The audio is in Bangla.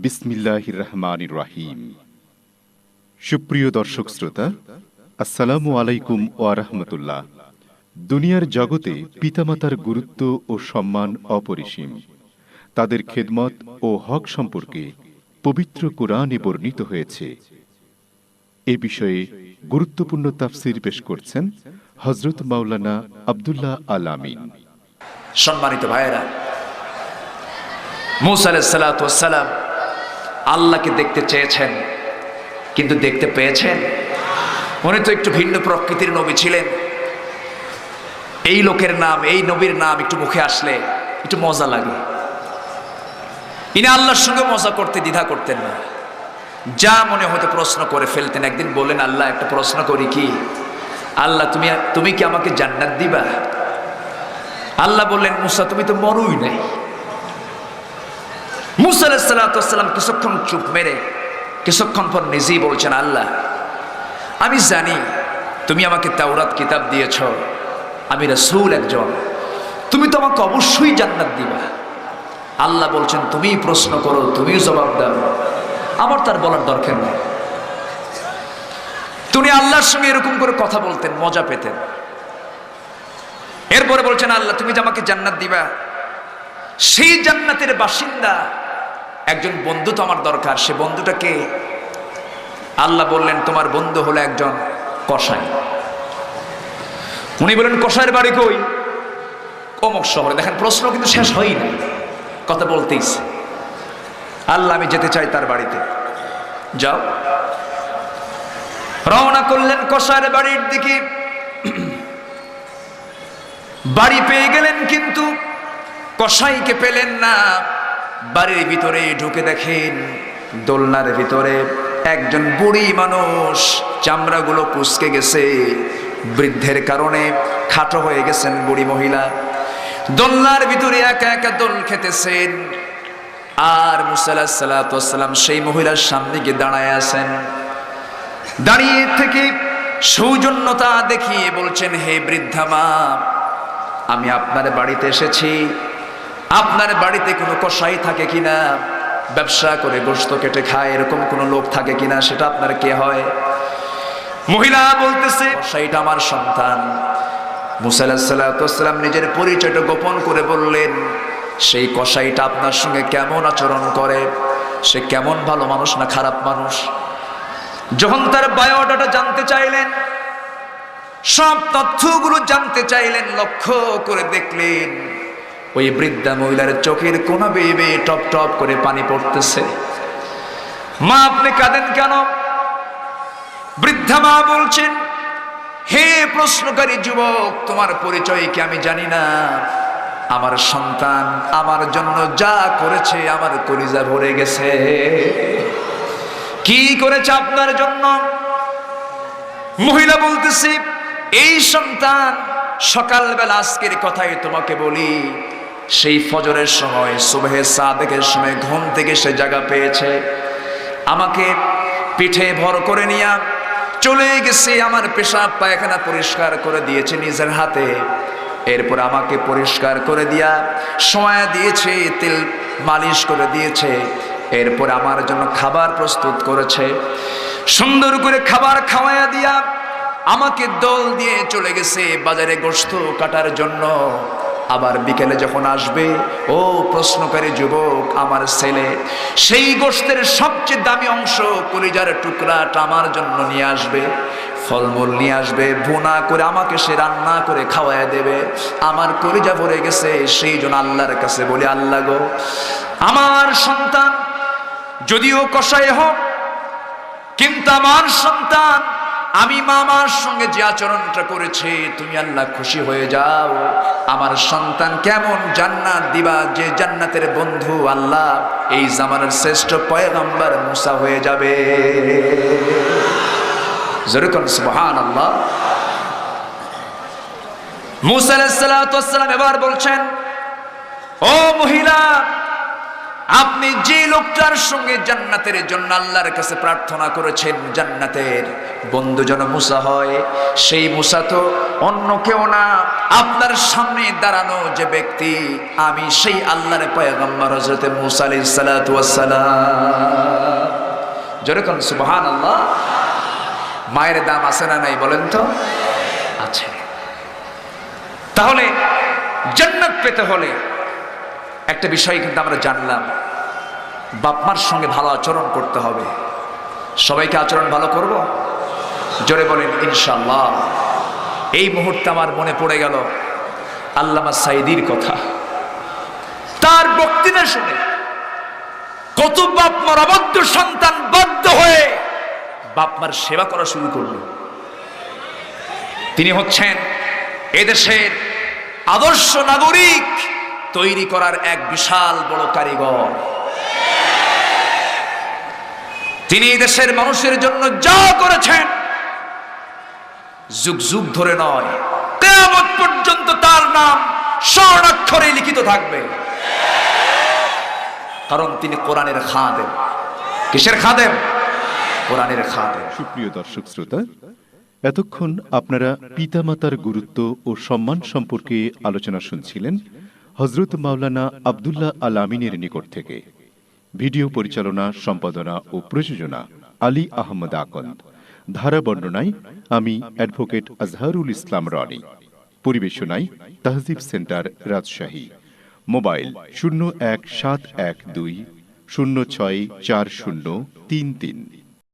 বিসমিল্লাহির রহমানির রহিম। সুপ্রিয় দর্শক শ্রোতা, আসসালামু আলাইকুম ওয়া রাহমাতুল্লাহ। দুনিয়ার জগতে পিতামাতার গুরুত্ব ও সম্মান অপরিসীম। তাদের খেদমত ও হক সম্পর্কে পবিত্র কোরআনে বর্ণিত হয়েছে। এ বিষয়ে গুরুত্বপূর্ণ তাফসীর পেশ করছেন হযরত মাওলানা আব্দুল্লাহ আল আমিন। সম্মানিত ভাইয়েরা, মূসা আলাইহিস সালাতু ওয়াস সালাম আল্লাহকে দেখতে চেয়েছেন, কিন্তু দেখতে পেয়েছেন? উনি তো একটু ভিন্ন প্রকৃতির নবী ছিলেন। এই লোকের নাম, এই নবীর নাম একটু মুখে আসলে একটু মজা লাগে। ইনি আল্লাহর সঙ্গে মজা করতে দ্বিধা করতেন না, যা মনে হতে প্রশ্ন করে ফেলতেন। একদিন বললেন, আল্লাহ একটা প্রশ্ন করি কি? আল্লাহ তুমি কি আমাকে জান্নাত দিবা? আল্লাহ বললেন, মূসা তুমি তো মরুই নাই। মূসা আলাইহিস সালাতু ওয়াস সালাম কিছুক্ষণ চুপ মেরে কিছুক্ষণ পর নিজেই বলছেন, আল্লাহ আমি জানি তুমি আমাকে তাওরাত কিতাব দিয়েছ, আমি রাসূল একজন, তুমি তো আমাকে অবশ্যই জান্নাত দিবা। আল্লাহ বলছেন, তুমিই প্রশ্ন করো, তুমিই জবাব দাও, আমার তার বলার দরকার নেই। তুমি আল্লাহর সঙ্গে এরকম করে কথা বলতেন, মজা পেতেন। এরপরে বলছেন, আল্লাহ তুমি যে আমাকে জান্নাত দিবা, সেই জান্নাতের বাসিন্দা একজন বন্ধু তো আমার দরকার। সে বন্ধুটাকে? আল্লাহ বললেন, তোমার বন্ধু হলো একজন কসাই। উনি বলেন, কসাইয়ের বাড়ি কই? অমুক শহরে। দেখেন, প্রশ্ন কিন্তু শেষ হয়ই না, কথা বলতেইছে। আল্লাহ আমি যেতে চাই তার বাড়িতে। যাও। রওনা করলেন কসাইয়ের বাড়ির দিকে। বাড়ি পেয়ে গেলেন, কিন্তু কসাইকে পেলেন না। বাড়ির ভিতরে ঢুকে দেখেন দোলনার ভিতরে একজন বুড়ি মানুষ, চামড়াগুলো কুঁচকে গেছে, বৃদ্ধের কারণে খাটো হয়ে গেছেন বুড়ি মহিলা। দোলনার ভিতরে একা একা দোল খেতেছেন, আর মূসা আলাইহিস সালাতু ওয়াস সালাম সেই মহিলার সামনে গিয়ে দাঁড়ায় আছেন। দাঁড়িয়ে থেকে সৌজন্যতা দেখিয়ে বলছেন, হে বৃদ্ধা মা, আমি আপনার বাড়িতে এসেছি। আপনার বাড়িতে কোনো কসাই থাকে কিনা, ব্যবসা করে গোশত কেটে খায় এরকম কোনো লোক থাকে কিনা, সেটা আপনার কে হয়? মহিলা বলতেছে, কসাইটা আমার সন্তান। মূসা আলাইহিস সালাতু ওয়াস সালাম নিজের পরিচয়টা গোপন করে বললেন, সেই কসাইটা আপনার সঙ্গে কেমন আচরণ করে, সে কেমন ভালো মানুষ না খারাপ মানুষ? যখন তার বায়োডাটা জানতে চাইলেন, সব তথ্যগুলো জানতে চাইলেন, লক্ষ্য করে দেখলেন ওই বৃদ্ধা মহিলার চোখের কোনা বেয়ে বেয়ে টপ টপ করে পানি পড়তেছে। মা আপনি কাঁদেন কেন? বৃদ্ধা মা বলছেন, হে প্রশ্নকারী যুবক, তোমার পরিচয় কি আমি জানি না? আমার সন্তান আমার জন্য যা করেছে আমার কলিজা ভরে গেছে। কি করেছে আপনার জন্য? মহিলা বলতেছে, এই সন্তান সকালবেলা, আজকের কথাই তোমাকে বলি, সেই ফজরের সময়, সুবহে সাদেকের সময় ঘুম থেকে সে জায়গা পেয়েছে, আমাকে পিঠে ভর করে নিয়ে চলে গেছে, আমার পেশাব পায়খানা পরিষ্কার করে দিয়েছে নিজের হাতে। এরপর আমাকে পরিষ্কার করে দিয়া শোয়া দিয়েছে, তেল মালিশ করে দিয়েছে। এরপর আমার জন্য খাবার প্রস্তুত করেছে, সুন্দর করে খাবার খাওয়াইয়া দিয়া আমাকে দোল দিয়ে চলে গেছে বাজারে গোশত কাটার জন্য। আবার বিকেলে যখন আসবে, ও প্রশ্নকারী যুবক, আমার ছেলে সেই গোশতের সবচেয়ে দামি অংশ, কলিজার টুকরাটা আমার জন্য নিয়ে আসবে, ফলমূল নিয়ে আসবে, ভুনা করে আমাকে সে রান্না করে খাওয়ায় দেবে। আমার কলিজা ভরে গেছে, সেই জন্য আল্লাহর কাছে বলি, আল্লাহ গো, আমার সন্তান যদিও কসাই হোক, কিন্তু আমার সন্তান, আমি মামার সঙ্গে যে আচরণটা করেছে, তুমি আল্লাহ খুশি হয়ে যাও। আমার সন্তান কেমন জান্নাত দিবা, যে জান্নাতের বন্ধু আল্লাহ এই জামানার শ্রেষ্ঠ পয়গম্বর মূসা হয়ে যাবে। জোরে কোন সুবহানাল্লাহ। মূসা আলাইহিস সালাতু ওয়াস সালাম এবার বলছেন, ও মহিলা, আপনি যে লোকটার সঙ্গে জান্নাতের জন্য আল্লাহর কাছে প্রার্থনা করেছেন জান্নাতের বন্ধু যেন মুসা হয়, সেই মুসা তো অন্য কেউ না, আপনার সামনে দাঁড়ানো যে ব্যক্তি, আমি সেই আল্লাহর পয়গম্বর হযরত মুসা আলাইহিস সালাতু ওয়াস সালাম। জোরে কোন সুবহানাল্লাহ। মায়ের দাম আছে না নাই বলেন তো? আছে। তাহলে জান্নাত পেতে হলে একটা বিষয় কিন্তু আমরা জানলাম, বাপ মার সঙ্গে ভালো আচরণ করতে হবে। সবাইকে আচরণ ভালো করব? জোরে বলেন ইনশাআল্লাহ। এই মুহূর্তে আমার মনে পড়ে গেল আল্লামা সাঈদীর কথা। তার বক্তৃতা শুনে কত বাপ মার অবাধ্য সন্তান বাধ্য হয়ে বাপ মার সেবা করা শুরু করল। তিনি হচ্ছেন এদেশের আদর্শ নাগরিক তৈরি করার এক বিশাল বড় কারিগর। তিনি এই দেশের মানুষের জন্য যা করেছেন যুগ যুগ ধরে নয়, কিয়ামত পর্যন্ত তার নাম স্বর্ণাক্ষরে লিখিত থাকবে। কারণ তিনি কোরআনের খাদেম। কিসের খাদেম? কোরআনের খাদেম। সুপ্রিয় দর্শক শ্রোতা, এতক্ষণ আপনারা পিতামাতার গুরুত্ব ও সম্মান সম্পর্কে আলোচনা শুনছিলেন হযরত মাওলানা আব্দুল্লাহ আল আমিনের নিকট থেকে। ভিডিও পরিচালনা, সম্পাদনা ও প্রযোজনা আলী আহমদ আকন্দ। ধারা বর্ণনায় আমি advocate Azharul Islam Roni. পরিবেশনায় তাহজিব centre, Rajshahi. Mobile 017120640333।